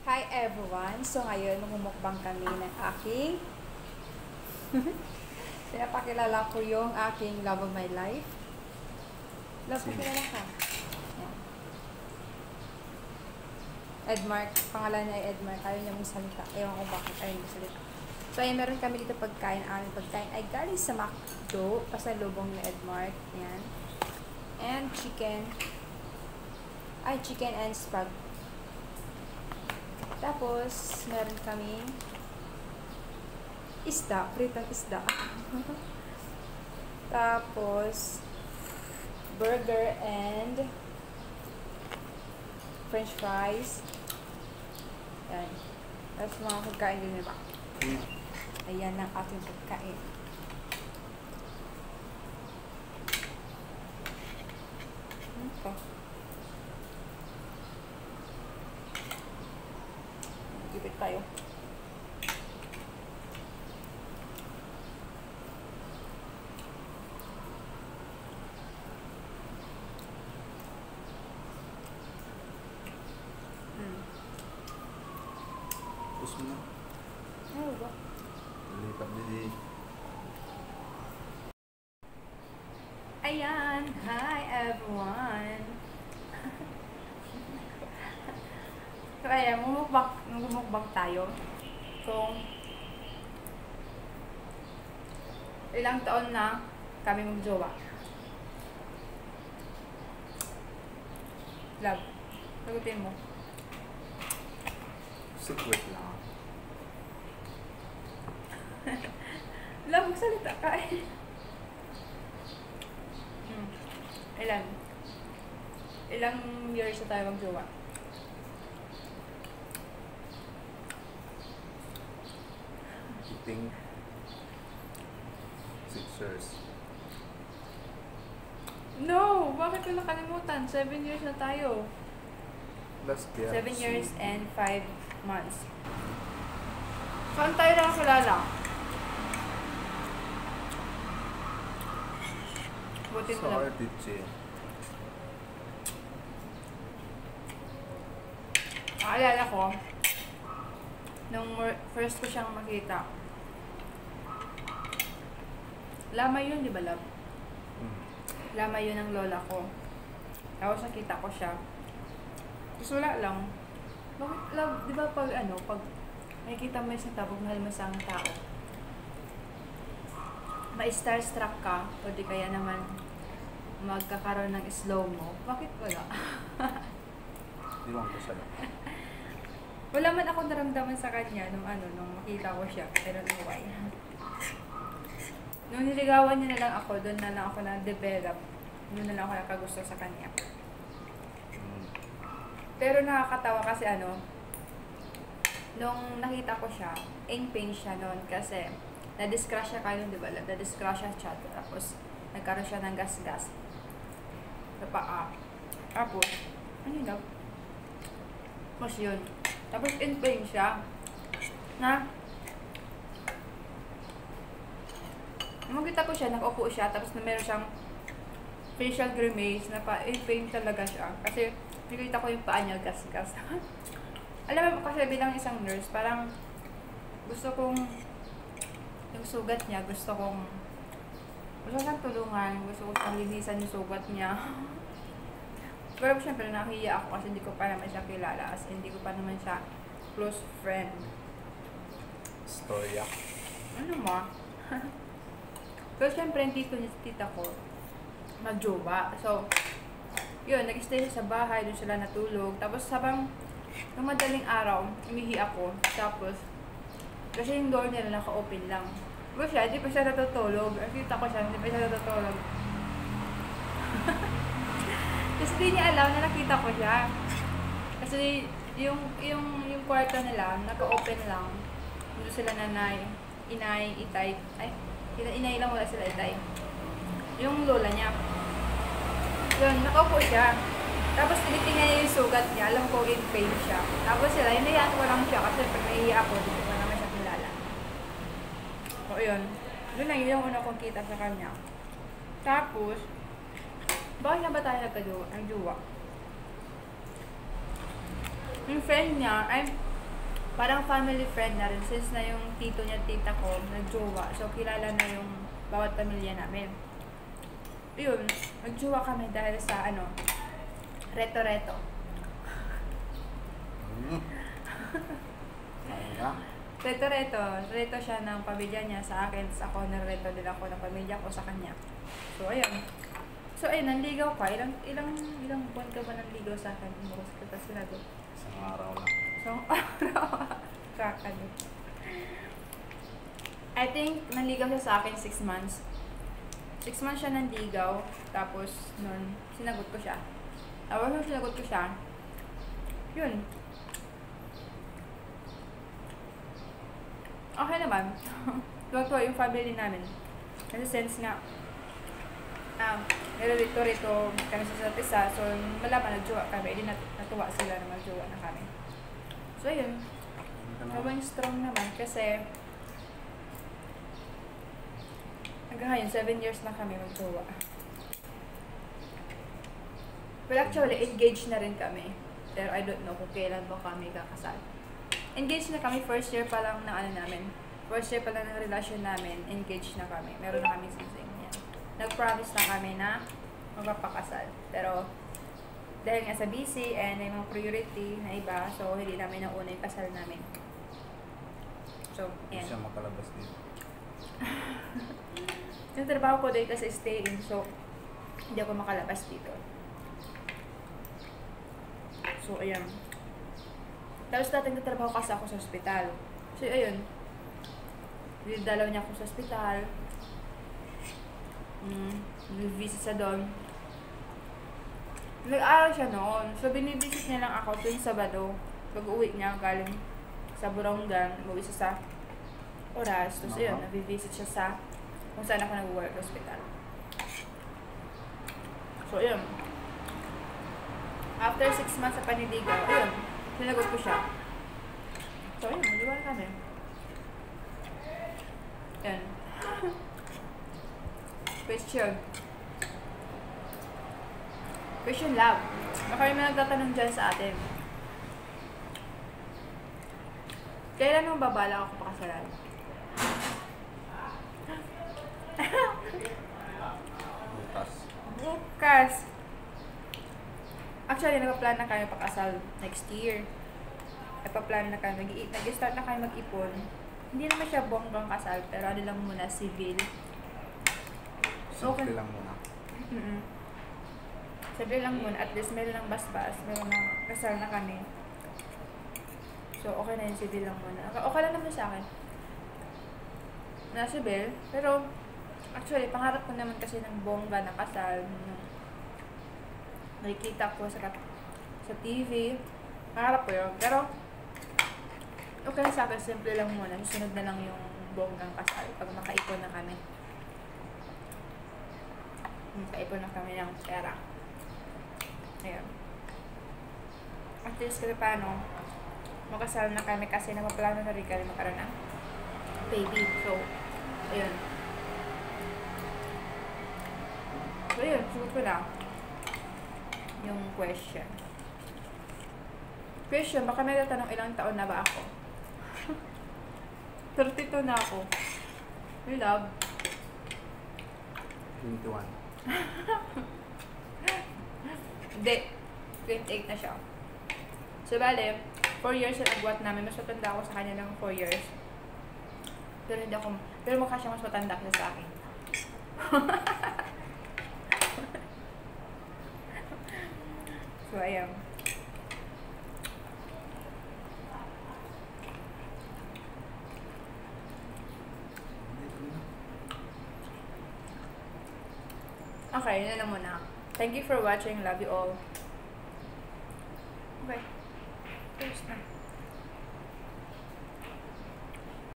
Hi everyone! So ngayon, mamumukbang kami ng aking pinapakilala ko yung aking love of my life. Love, pakilala ka. Yan. Edmark, pangalan niya ay Edmark. Ayaw niya magsalita. Ewan ko bakit ayaw niya magsalita. So ayun, meron kami dito pagkain. Aming pagkain ay galing sa McDo. Pasalubong ni Edmark. Yan. And chicken. Ay, chicken and spag. Tapos, meron kaming isda, pritong isda. Tapos, burger and french fries. Yan. Tapos mga pagkain din ba? Ayan ang ating pagkain. Okay. Gipit tayo. Tapos mo na. Ano ba? Lipat din. Ayan! Hi everyone! So ayan, mumukbang tayo. So, ilang taon na kami magjowa. Love, sagutin mo. Secret lang. Love, magsalita ka eh. Ilang years na tayo magjowa? I think 6 years. No! Bakit ko nakalimutan? 7 years na tayo. Last year. 7 years and 5 months. Saan tayo nakakilala? Buti Sa pala. RTC. Naalala ko, nung first ko siyang makita. Lamay yun, di ba, love? Lamay yun ng lola ko. Tapos nakita ko siya. Tapos wala lang. Bakit, love, di ba pag nakikita mo isang tao, mahal mo sa tao, ma-starstruck ka, o di kaya naman magkakaroon ng slow mo. Bakit wala? Iwan ko sa'yo. Wala man ako naramdaman sa kanya nung makita ko siya. I don't know why. Nung niligawan niya na lang ako, doon na lang ako na-develop. Doon na lang ako nakagusto sa kanya. Pero nakakatawa kasi nung nakita ko siya, in pain siya noon kasi na-discrush siya kayo, di ba? Na-discrush siya, tapos nagkaroon siya ng gas-gas sa paa. Tapos, ano yun? Tapos yun. Tapos in pain siya na makita ko siya, nag-upo siya, tapos na meron siyang facial grimace na in pain talaga siya. Kasi nakita ko yung paa niya, gas-gas. Alam mo kasi bilang isang nurse, parang gusto kong yung sugat niya, gusto siyang tulungan, gusto ko siyang linisan yung sugat niya. Pero syempre nahihiya ako kasi hindi ko pa naman siya kilala, as hindi ko pa naman siya close friend. Storya. Ano mo? Pero syempre dito niya tita ko magjowa. So, yun, nag-stay siya sa bahay, doon sila natulog. Tapos habang nung madaling araw, umihi ako. Tapos, kasi yung door nila naka-open lang. Pero siya, hindi pa siya natutulog. Nakita ko siya, hindi pa siya natutulog. Kasi di niya alam na nakita ko siya. Kasi yung kwarto nila, naka-open lang. Doon sila nanay, inay, itay. Ay, inay lang wala sila itay. Yung lola niya. Yun, nakaupo siya. Tapos tinitingnan niya yung sugat niya. Alam ko in pain siya. Tapos sila, hinayaan ko lang siya kasi pag nahihiya ako, hindi ko naman siya kilala. So, yun. Doon lang yung una kong kita sa kanya. Tapos, bakit na ba tayo nagjowa? Yung friend niya, ay, parang family friend na rin since na yung tito niya, tita ko, nagjowa. So, kilala na yung bawat pamilya namin. Yun, nagjowa kami dahil sa reto-reto. Kaya. Reto siya ng pamilya niya sa akin, sa ako, nareto din ako ng pamilya ko sa kanya. So, ayun. Nanligaw ka. Ilang buwan ka ba nanligaw sa akin? Bukas ka pa sinagot. Isang araw lang. So, kakano. I think, nanligaw siya sa akin 6 months. 6 months siya nanligaw. Tapos, nun, sinagot ko siya. Tapos, nung sinagot ko siya, yun. Okay naman. Tuwa-tuwa yung family namin. Kasi sense nga, nililito-rito kami sa isa't isa. So, malaman nagjowa kami. Hindi natuwa sila na magjowa na kami. So, yun. Gawing strong naman kasi hanggang ngayon, 7 years na kami magjowa. Well, actually, engaged na rin kami. Pero I don't know kung kailan ba kami kakasal. Engaged na kami, first year pa lang ng namin. First year pa lang ng relasyon namin, engaged na kami. Meron na kami sising yan. Nag-promise na kami na magpapakasal. Pero, dahil nga sa busy and may mga priority na iba, so hindi namin nauna yung kasal namin. So, Hindi yan. siya makalabas dito. Yung trabaho ko dito sa stay-in, so hindi ako makalabas dito. So, ayan. Tapos dating natrabaho kasi ako sa ospital. So, ayun. Dalaw niya ako sa ospital. Nag-visit sa doon. Nag-aaral siya noon. So, binivisit niya lang ako tuwing Sabado. Pag-uwi niya, galing sa Borongan. Uwi siya sa oras. Tapos, ayun, nag-visit siya sa kung saan ako nag-work sa ospital. So, ayun. After 6 months sa paniligaw, ayun. Sinagot ko siya. So, ayun, mag-iwan kami. Yan. Question. Question love. Baka may nagtatanong dyan sa atin. Kailan mo babala ako pakasalan? Bukas. Bukas. Actually, nagpa-plan na kayo pakasal next year. Nagpa-plan na kayo. Nag-start na kayo mag-ipon. Hindi naman siya bonggang kasal, pero ano lang muna, civil. Simple lang muna. Civil lang muna. At least meron ng basbas. Meron ng kasal na kami. So, okay na yung civil lang muna. Okay lang naman sa akin. Na civil. Pero, actually, pangarap ko naman kasi ng bongga na kasal. Nakikita ko sa TV. Pangarap ko yun. Pero, okay sa akin, simple lang muna. Susunod na lang yung bonggang kasal pag makaipon na kami. Makaipon na kami ng pera. Ayan. At least kasi paano, makasal na kami kasi napaplano na rin kami magkaroon ng baby. So, ayun. So, ayun. Sugot ko na yung question. Question, baka may tatanong ilang taon na ba ako? 32 na ako. We love. 21. Hindi. 28 na siya. So, bale, 4 years na nagwat namin. Mas matanda ako sa kanya ng 4 years. Pero mukha siya mas matanda kasi sa akin. So, ayan. Okay, yun na muna. Thank you for watching. Love you all. Okay. Cheers na.